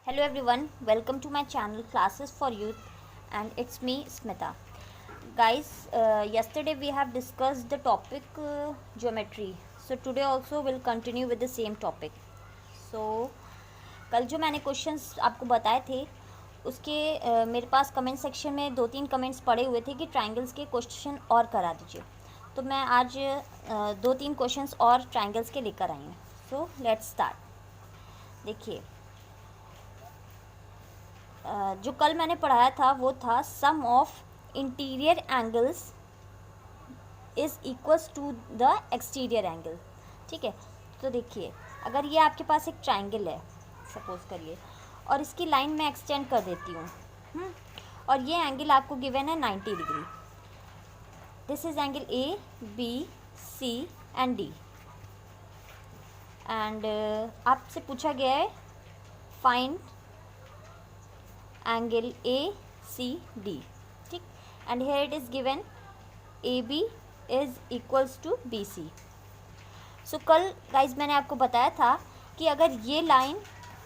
Hello everyone, welcome to my channel Classes for Youth and it's me Smita. Guys, yesterday we have discussed the topic geometry. So today also we'll continue with the same topic. So कल जो मैंने questions आपको बताए थे उसके मेरे पास comment section में 2-3 comments पड़े हुए थे कि ट्रायंगल्स के क्वेश्चन और करा दीजिए। तो मैं आज 2-3 क्वेश्चंस और ट्रायंगल्स के लेकर आई हूँ। So let's start. देखिए, जो कल मैंने पढ़ाया था वो था sum of interior angles is equals to the exterior angle. ठीक है, तो देखिए, अगर ये आपके पास एक ट्रायंगल है सपोज करिए, और इसकी लाइन मैं एक्सटेंड कर देती हूँ, और ये एंगल आपको गिवन है 90 degree. This is angle A B C and D, and आपसे पूछा गया है फाइंड angle ACD, ठीक, and here it is given AB is equals to BC. So कल गाइज मैंने आपको बताया था कि अगर ये लाइन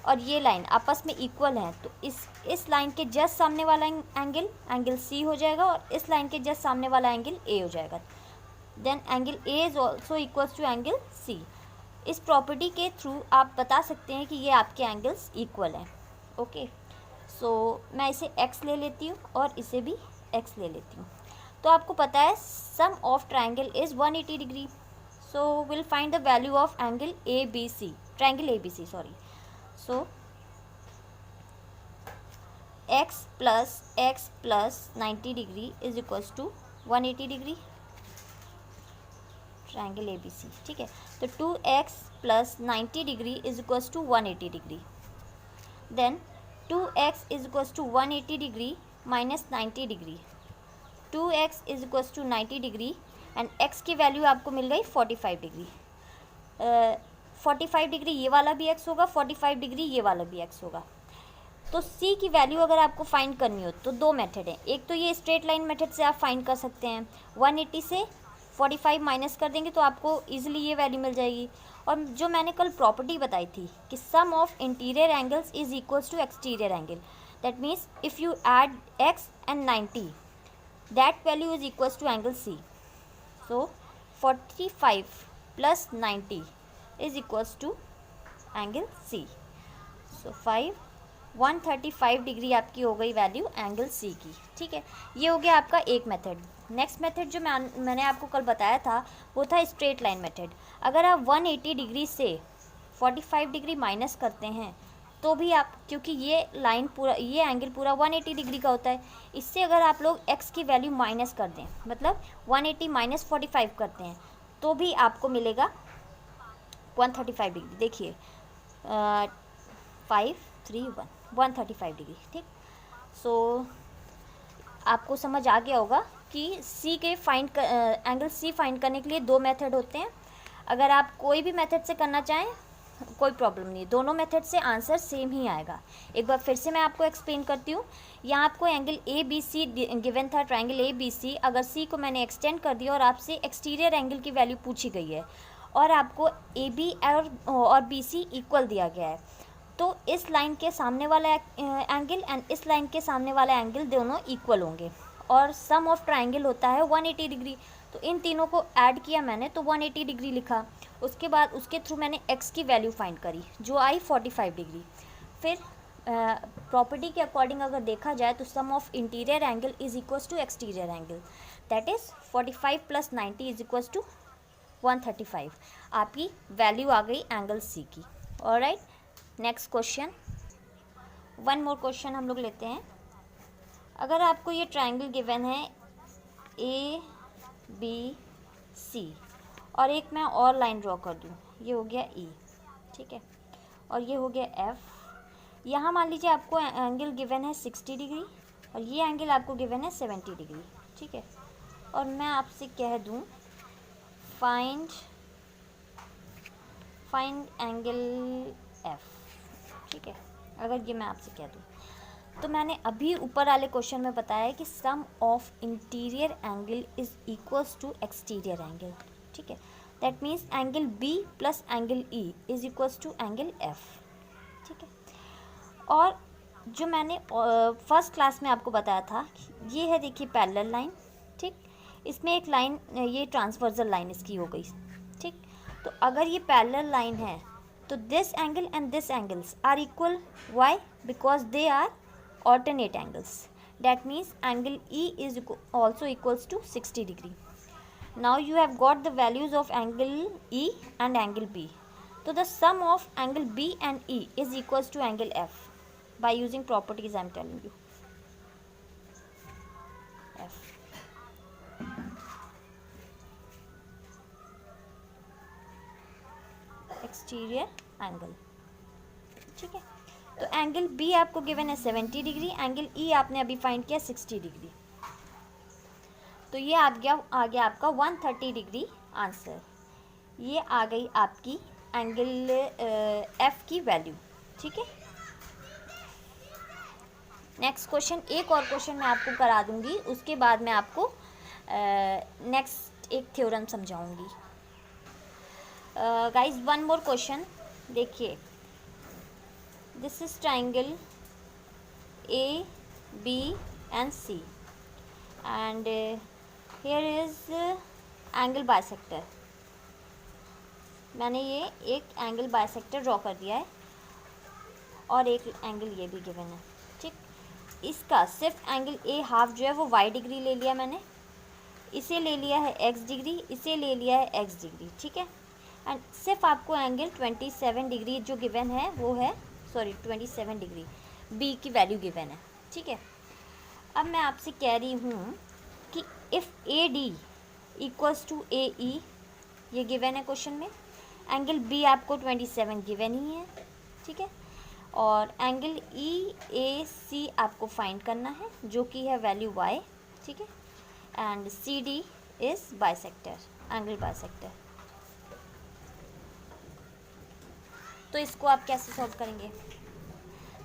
और ये लाइन आपस में इक्वल हैं तो इस लाइन के जस्ट सामने वाला एंगल C हो जाएगा और इस लाइन के जस्ट सामने वाला एंगल A हो जाएगा। Then angle A is also equals to angle C। इस प्रॉपर्टी के थ्रू आप बता सकते हैं कि ये आपके एंगल्स इक्वल हैं। ओके, सो मैं इसे x ले लेती हूँ और इसे भी x ले लेती हूँ। तो आपको पता है sum of triangle is 180 degree. So will find the value of angle ABC, triangle ABC sorry. So x plus 90 degree is equals to 180 degree, triangle ABC। ठीक है, तो 2x plus 90 degree is equals to 180 degree. Then 2x is equals to 180 degree minus 90 degree. 2x is equals to 90 degree and x की value आपको मिल गई 45 degree. 45 degree ये वाला भी x होगा, 45 डिग्री ये वाला भी x होगा। तो c की वैल्यू अगर आपको फाइंड करनी हो तो दो मेथड हैं। एक तो ये स्ट्रेट लाइन मेथड से आप फाइंड कर सकते हैं, 180 से 45 माइनस कर देंगे तो आपको ईजिली ये वैल्यू मिल जाएगी। और जो मैंने कल प्रॉपर्टी बताई थी कि sum of interior angles is equals to exterior angle, that means if you add x and 90 that value is equals to angle C। So 45 plus 90 is equals to angle C। So 135 degree आपकी हो गई value angle C की। ठीक है, ये हो गया आपका एक मेथड। नेक्स्ट मेथड जो मैंने आपको कल बताया था वो था स्ट्रेट लाइन मेथड। अगर आप 180 डिग्री से 45 डिग्री माइनस करते हैं तो भी आप, क्योंकि ये लाइन पूरा, ये एंगल पूरा 180 डिग्री का होता है, इससे अगर आप लोग x की वैल्यू माइनस कर दें, मतलब 180 माइनस 45 करते हैं तो भी आपको मिलेगा 135 डिग्री। देखिए 5 3 1 135 डिग्री। ठीक, सो आपको समझ आ गया होगा कि C के एंगल C फाइंड करने के लिए दो मेथड होते हैं। अगर आप कोई भी मेथड से करना चाहें कोई प्रॉब्लम नहीं, दोनों मेथड से आंसर सेम ही आएगा। एक बार फिर से मैं आपको एक्सप्लेन करती हूँ। यहाँ आपको एंगल ABC गिवन था, ट्रायंगल ABC। अगर C को मैंने एक्सटेंड कर दिया और आपसे एक्सटीरियर एंगल की वैल्यू पूछी गई है और आपको AB और BC इक्वल दिया गया है, तो इस लाइन के सामने वाला एंगल एंड इस लाइन के सामने वाला एंगल दोनों इक्वल होंगे और सम ऑफ ट्रायंगल होता है 180 डिग्री। तो इन तीनों को ऐड किया मैंने तो 180 डिग्री लिखा। उसके बाद उसके थ्रू मैंने x की वैल्यू फाइंड करी जो आई 45 डिग्री। फिर प्रॉपर्टी के अकॉर्डिंग अगर देखा जाए तो sum of interior angle is equals to exterior angle, that is 45 plus 90 is equals to 135। आपकी वैल्यू आ गई एंगल C की। Alright, next question, one more question हम लोग लेते हैं। अगर आपको ये ट्रायंगल गिवन है ABC और एक मैं और लाइन ड्रॉ कर दूँ, ये हो गया E, ठीक है, और ये हो गया F। यहाँ मान लीजिए आपको एंगल गिवन है 60 डिग्री और ये एंगल आपको गिवन है 70 डिग्री। ठीक है, और मैं आपसे कह दूँ फाइंड एंगल F। ठीक है, अगर ये मैं आपसे कह दूँ तो मैंने अभी ऊपर वाले क्वेश्चन में बताया है कि sum of interior angle is equals to exterior angle. ठीक है, that means angle B plus angle E is equals to angle F। ठीक है, और जो मैंने फर्स्ट क्लास में आपको बताया था, ये है देखिए पैरेलल लाइन, ठीक, इसमें एक लाइन, ये ट्रांसवर्सल लाइन इसकी हो गई, ठीक। तो अगर ये पैरेलल लाइन है तो this angle and this angles are equal, why, because they are alternate angles. That means angle E is also equals to 60 degree. Now you have got the values of angle E and angle B. So the sum of angle B and E is equals to angle F by using properties I am telling you. F. Exterior angle. ठीक है, तो angle B आपको given है 70 degree, angle E आपने अभी find किया 60 degree, तो ये आ गया आपका 130 डिग्री आंसर। ये आ गई आपकी एंगल एफ की वैल्यू, ठीक है। नेक्स्ट क्वेश्चन, एक और क्वेश्चन मैं आपको करा दूंगी, उसके बाद मैं आपको नेक्स्ट एक थ्योरम समझाऊंगी। गाइज वन मोर क्वेश्चन, देखिए this is triangle A, B and C and here is angle bisector। मैंने ये एक एंगल बाइसेक्टर ड्रॉ कर दिया है और एक एंगल ये भी गिवन है, ठीक। इसका सिर्फ एंगल ए हाफ जो है वो y डिग्री ले लिया मैंने, इसे ले लिया है x डिग्री, इसे ले लिया है x डिग्री, ठीक है। एंड सिर्फ आपको एंगल 27 डिग्री जो गिवन है वो है, सॉरी 27 डिग्री बी की वैल्यू गिवन है, ठीक है। अब मैं आपसे कह रही हूँ कि if A D equals to A E, ये गिवन है क्वेश्चन में, एंगल बी आपको 27 गिवन ही है, ठीक है, और एंगल ई ए सी आपको फाइंड करना है जो कि है वैल्यू वाई, ठीक है, and C D is bisector, angle bisector. तो इसको आप कैसे सॉल्व करेंगे?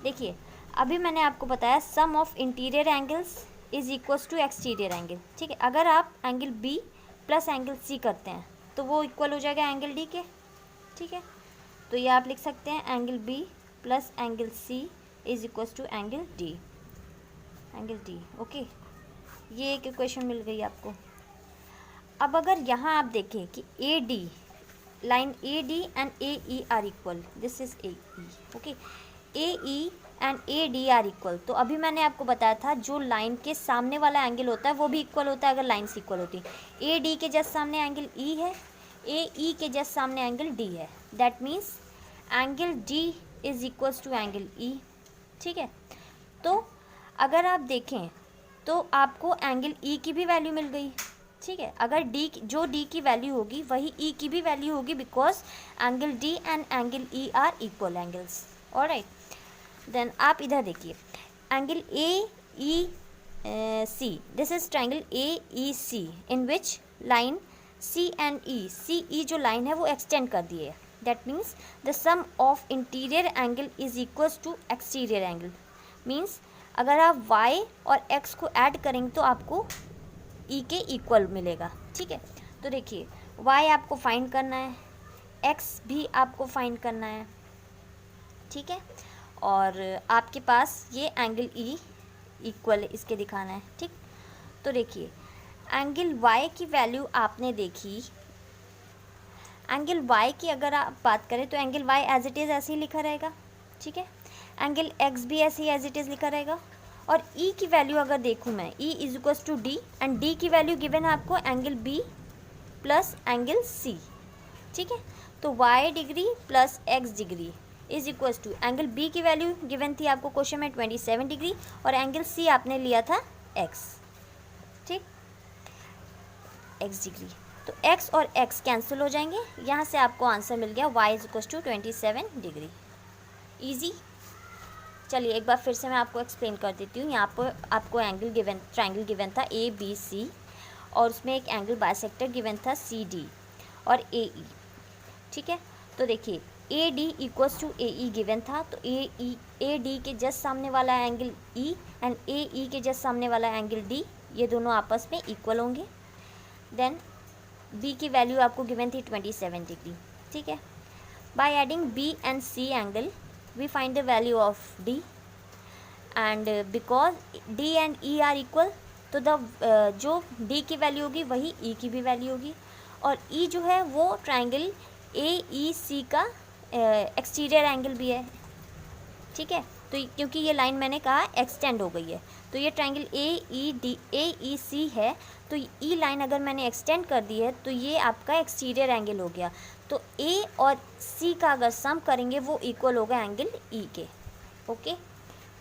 देखिए अभी मैंने आपको बताया sum of interior angles is equals to exterior angle, ठीक है। अगर आप angle B plus angle C करते हैं तो वो इक्वल हो जाएगा एंगल डी के, ठीक है। तो ये आप लिख सकते हैं angle B plus angle C is equals to angle D, angle D, okay. ये एक इक्वेशन मिल गई आपको। अब अगर यहाँ आप देखें कि A D, line AD and AE are equal, this is AE, okay, AE and AD are equal। तो अभी मैंने आपको बताया था जो लाइन के सामने वाला एंगल होता है वो भी इक्वल होता है अगर लाइन्स इक्वल होती है। AD के जस्ट सामने एंगल E है, AE के जस्ट सामने एंगल D है, that means angle D is equals to angle E, ठीक है। तो अगर आप देखें तो आपको एंगल E की भी वैल्यू मिल गई, ठीक है। अगर डी, जो डी की वैल्यू होगी वही ई की भी वैल्यू होगी, because angle D and angle E are equal angles, alright. Then आप इधर देखिए angle A E C, this is triangle A E C in which line C and E, C E जो line है वो extend कर दी है, that means the sum of interior angle is equals to exterior angle. Means अगर आप Y और x को ऐड करेंगे तो आपको ई के इक्वल मिलेगा, ठीक है। तो देखिए y आपको फाइंड करना है, x भी आपको फाइंड करना है, ठीक है, और आपके पास ये एंगल E इक्वल इसके दिखाना है, ठीक। तो देखिए एंगल y की वैल्यू आपने देखी, एंगल y की अगर आप बात करें तो angle y as it is ऐसे ही लिखा रहेगा, ठीक है। एंगल x भी ऐसे ही एज इट इज़ लिखा रहेगा, और E की वैल्यू अगर देखूँ मैं, E is equals to D and D की वैल्यू गिवन है आपको angle B plus angle C, ठीक है। तो y degree plus x degree is equals to angle B की वैल्यू गिवन थी आपको क्वेश्चन में 27 डिग्री और एंगल C आपने लिया था x, ठीक, x डिग्री। तो x और x कैंसिल हो जाएंगे, यहाँ से आपको आंसर मिल गया y is equals to 27 degree. Easy. चलिए एक बार फिर से मैं आपको एक्सप्लेन कर देती हूँ। यहाँ पर आपको एंगल गिवन, ट्राइंगल गिवन था ए बी सी और उसमें एक एंगल बाइसेक्टर गिवन था सी डी और ए ई, ठीक है। तो देखिए A D equals to A E given था, तो ए डी के जस्ट सामने वाला एंगल ई एंड ए ई के जस्ट सामने वाला एंगल डी, ये दोनों आपस में इक्वल होंगे। देन बी की वैल्यू आपको गिवन थी 27 डिग्री, ठीक है। By adding B and C angle we find the value of D and because D and E are equal, तो जो डी की वैल्यू होगी वही ई की भी वैल्यू होगी, और ई जो है वो ट्राइंगल ए ई सी का एक्सटीरियर एंगल भी है, ठीक है। तो क्योंकि ये लाइन मैंने कहा एक्सटेंड हो गई है, तो ये ट्राइंगल ए ई सी है, तो ई लाइन अगर मैंने एक्सटेंड कर दी है तो ये आपका एक्सटीरियर एंगल हो गया। तो ए और सी का अगर सम करेंगे वो इक्वल होगा एंगल ई के। ओके,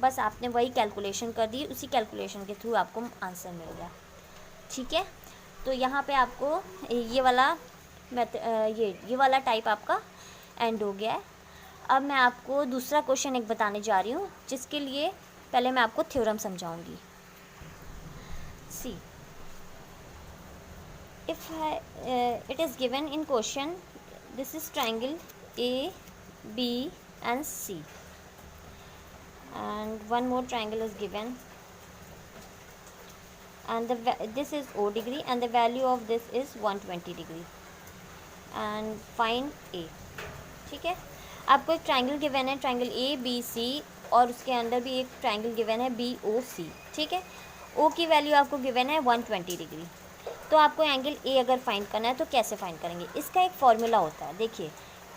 बस आपने वही कैलकुलेशन कर दी, उसी कैलकुलेशन के थ्रू आपको आंसर मिल गया, ठीक है। तो यहाँ पे आपको ये वाला ये वाला टाइप आपका एंड हो गया है। अब मैं आपको दूसरा क्वेश्चन एक बताने जा रही हूँ, जिसके लिए पहले मैं आपको थ्योरम समझाऊंगी। See if it is given in question, this is triangle A B and C, and one more triangle is given, and this is O degree and the value of this is 120 degree, and find A, ठीक है। आपको एक triangle given है, triangle A B सी, और उसके अंदर भी एक ट्राइंगल गिवन है बी ओ सी, ठीक है। ओ की वैल्यू आपको गिवन है 120 डिग्री। तो आपको एंगल ए अगर फाइंड करना है तो कैसे फाइंड करेंगे, इसका एक फॉर्मूला होता है। देखिए,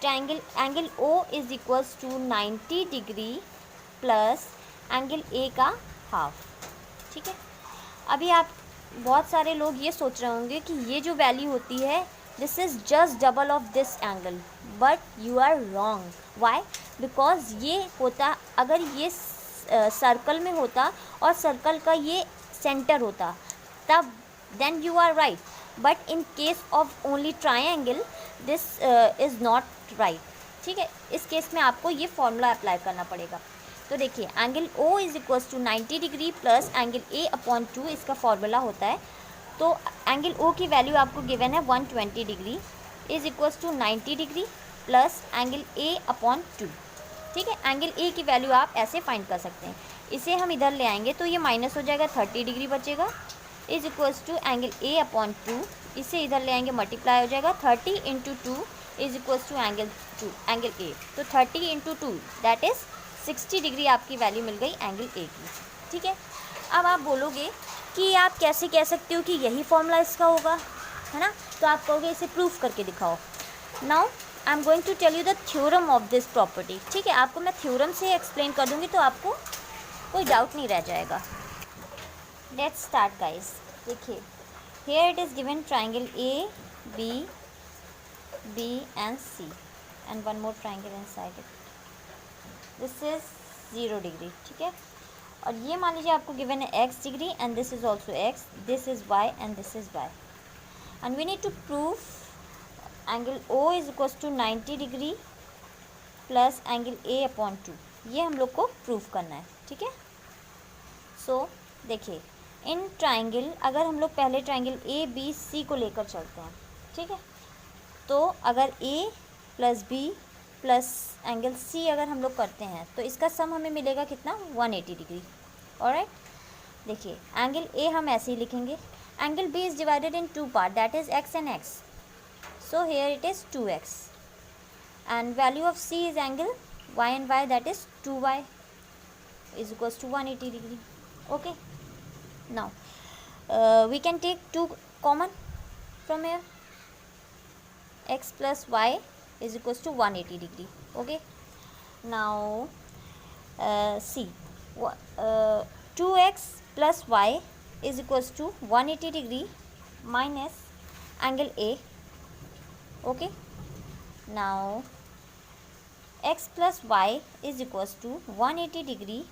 angle O is equals to 90 degree plus angle A का हाफ, ठीक है। अभी आप बहुत सारे लोग ये सोच रहे होंगे कि ये जो वैल्यू होती है this is just double of this angle, but you are wrong. Why? Because ये होता, अगर ये सर्कल में होता और सर्कल का ये सेंटर होता तब then you are right, but in case of only triangle this is not right, ठीक है। इस केस में आपको ये फॉर्मूला अप्लाई करना पड़ेगा। तो देखिए, angle O is equals to 90 degree plus angle A upon 2, इसका फॉर्मूला होता है। तो एंगल O की वैल्यू आपको गिवन है 120 degree is equals to 90 degree plus angle A upon 2, ठीक है। एंगल A की वैल्यू आप ऐसे फाइंड कर सकते हैं, इसे हम इधर ले आएंगे तो ये माइनस हो जाएगा, 30 डिग्री बचेगा, is equals to angle A upon 2, इसे इधर ले आएंगे, मल्टीप्लाई हो जाएगा, 30 into 2 is equals to angle A। तो 30 इंटू 2 दैट इज़ 60 डिग्री आपकी वैल्यू मिल गई एंगल ए की, ठीक है। अब आप बोलोगे कि आप कैसे कह सकते हो कि यही फॉर्मूला इसका होगा, है ना। तो आप कहोगे इसे प्रूफ करके दिखाओ। Now I am going to tell you the theorem of this property, ठीक है। आपको मैं थ्योरम से एक्सप्लेन कर दूंगी तो आपको कोई डाउट नहीं रह जाएगा। Let's start guys. देखिए, here it is given triangle A B and C and one more triangle inside it, this is 0 degree, ठीक है। और ये मान लीजिए आपको गिवन है x degree and this is also x, this is y and this is y, and we need to prove angle O is equals to 90 degree plus angle A upon 2, ये हम लोग को प्रूव करना है, ठीक है। सो देखिए, इन ट्राइंगल अगर हम लोग पहले ट्राइंगल A B C को लेकर चलते हैं, ठीक है। तो अगर A plus B plus angle C अगर हम लोग करते हैं तो इसका सम हमें मिलेगा कितना, 180 डिग्री। ऑलराइट, देखिए एंगल A हम ऐसे ही लिखेंगे, angle B is divided in 2 part that is x and x, so here it is 2x, and value of C is angle y and y that is 2y is equals to 180 degree. Okay, now we can take 2 common from here, x plus y is equals to 180 degree. Okay, now see, 2x plus y is equals to 180 degree minus angle A. Okay, now x plus y is equals to 180 degree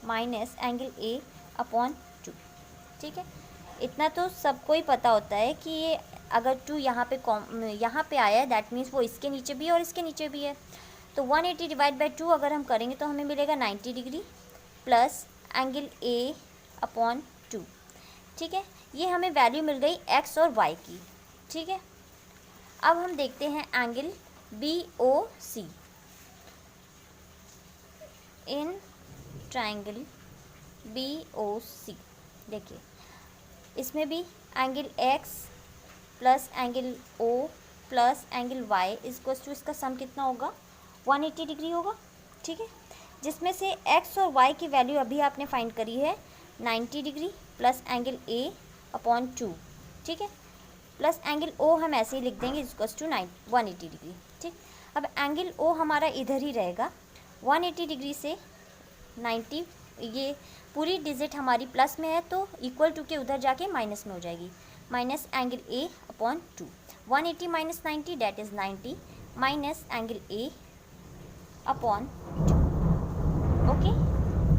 minus angle A upon 2, ठीक है। इतना तो सबको ही पता होता है कि ये अगर 2 यहाँ पे आया है दैट मीन्स वो इसके नीचे भी है और इसके नीचे भी है। तो 180 डिवाइड बाई 2 अगर हम करेंगे तो हमें मिलेगा 90 degree plus angle A upon 2, ठीक है। ये हमें वैल्यू मिल गई x और y की, ठीक है। अब हम देखते हैं angle BOC in triangle BOC। देखिए, इसमें भी angle x plus angle O plus angle y is equals to, इसका सम कितना होगा, 180 डिग्री होगा, ठीक है। जिसमें से एक्स और वाई की वैल्यू अभी आपने फाइंड करी है 90 degree plus angle A upon 2, ठीक है, प्लस एंगल ओ हम ऐसे ही लिख देंगे इक्वल्स टू 180 डिग्री, ठीक। अब एंगल ओ हमारा इधर ही रहेगा, 180 डिग्री से 90, ये पूरी डिजिट हमारी प्लस में है तो इक्वल टू के उधर जाके माइनस में हो जाएगी, minus angle A upon 2, 180 minus 90 that is 90 minus angle A upon 2, okay.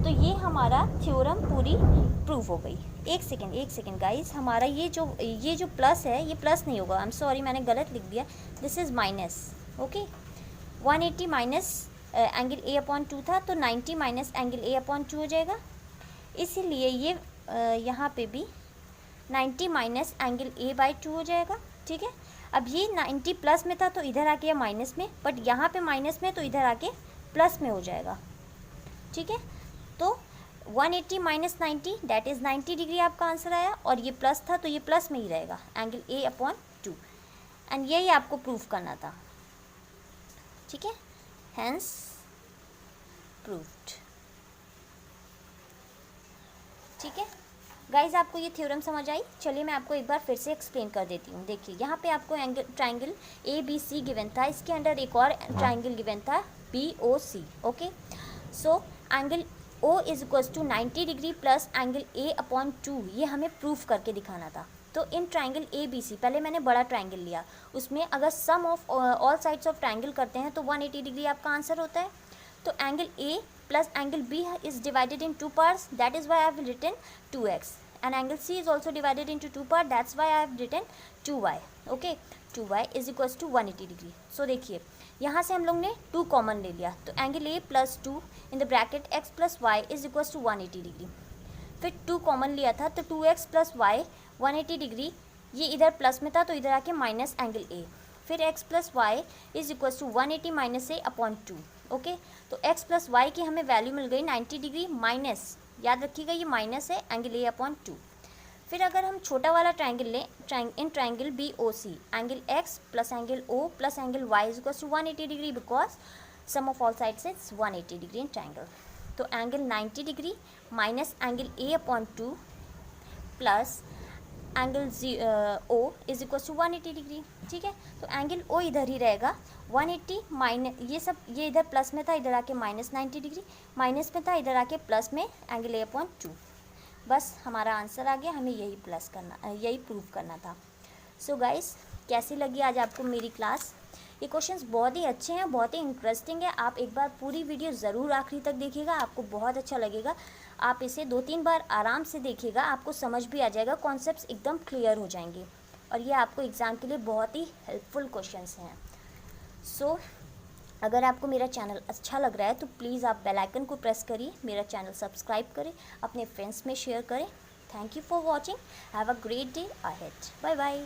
तो ये हमारा थ्योरम पूरी प्रूव हो गई। एक सेकेंड गाइस, हमारा ये जो प्लस है ये प्लस नहीं होगा, आई एम सॉरी मैंने गलत लिख दिया, this is minus, okay. 180 minus angle A upon 2 था तो 90 माइनस एंगल ए अपॉन 2 हो जाएगा, इसीलिए ये यहाँ पे भी 90 माइनस एंगल ए बाई 2 हो जाएगा, ठीक है। अब ये 90 प्लस में था तो इधर आके माइनस में, बट यहाँ पे माइनस में तो इधर आके प्लस में हो जाएगा, ठीक है। तो 180 माइनस 90 दैट इज़ 90 डिग्री आपका आंसर आया, और ये प्लस था तो ये प्लस में ही रहेगा, एंगल ए अपॉन 2, एंड यही आपको प्रूफ करना था, ठीक है, हैंस प्रूव्ड, ठीक है। गाइज आपको ये थ्योरम समझ आई? चलिए मैं आपको एक बार फिर से एक्सप्लेन कर देती हूँ। देखिए यहाँ पे आपको triangle A B C given था, इसके अंडर एक और ट्राइंगल गिवन था B O C, okay. So angle O is equals to 90 degree plus angle A upon 2, ये हमें प्रूफ करके दिखाना था। तो इन ट्राइंगल ए बी सी, पहले मैंने बड़ा ट्राइंगल लिया, उसमें अगर sum of all sides of triangle करते हैं तो 180 डिग्री आपका आंसर होता है। तो angle A plus angle B is divided in 2 parts, that is why I have written 2x, and angle C is also divided into 2 parts, that's why I have written 2y, okay। 2y is equals to 180 degree. So देखिए यहाँ से हम लोग ने 2 common ले लिया, तो angle A plus 2 in the bracket x plus Y is equals to 180 degree. फिर 2 कॉमन लिया था तो 2x प्लस वाई 180 डिग्री, ये इधर प्लस में था तो इधर आके माइनस एंगल A, फिर x plus Y is equals to 180 minus A upon 2, okay. तो x प्लस वाई की हमें वैल्यू मिल गई 90 डिग्री माइनस, याद रखिएगा ये माइनस है, एंगल ए अपॉन 2। फिर अगर हम छोटा वाला ट्राइंगल लें, in triangle B O C, angle x plus angle o plus angle y is equals to 180 degree, because sum of all sides is 180 degree in triangle. तो angle 90 degree minus angle A upon 2 plus angle O is equal to 180 degree, ठीक है। तो angle O इधर ही रहेगा, 180 minus ये इधर plus में था, इधर आके माइनस 90 डिग्री, माइनस में था, इधर आके प्लस में एंगल ए अपॉन 2, बस हमारा आंसर आ गया। हमें यही प्रूव करना था। सो गाइस कैसी लगी आज आपको मेरी क्लास? ये क्वेश्चंस बहुत ही अच्छे हैं, बहुत ही इंटरेस्टिंग है। आप एक बार पूरी वीडियो ज़रूर आखिरी तक देखिएगा, आपको बहुत अच्छा लगेगा। आप इसे 2-3 बार आराम से देखिएगा, आपको समझ भी आ जाएगा, कॉन्सेप्ट्स एकदम क्लियर हो जाएंगे, और ये आपको एग्ज़ाम के लिए बहुत ही हेल्पफुल क्वेश्चंस हैं। सो अगर आपको मेरा चैनल अच्छा लग रहा है तो प्लीज़ आप बेल आइकन को प्रेस करिए, मेरा चैनल सब्सक्राइब करें, अपने फ्रेंड्स में शेयर करें। Thank you for watching, have a great day ahead, bye bye.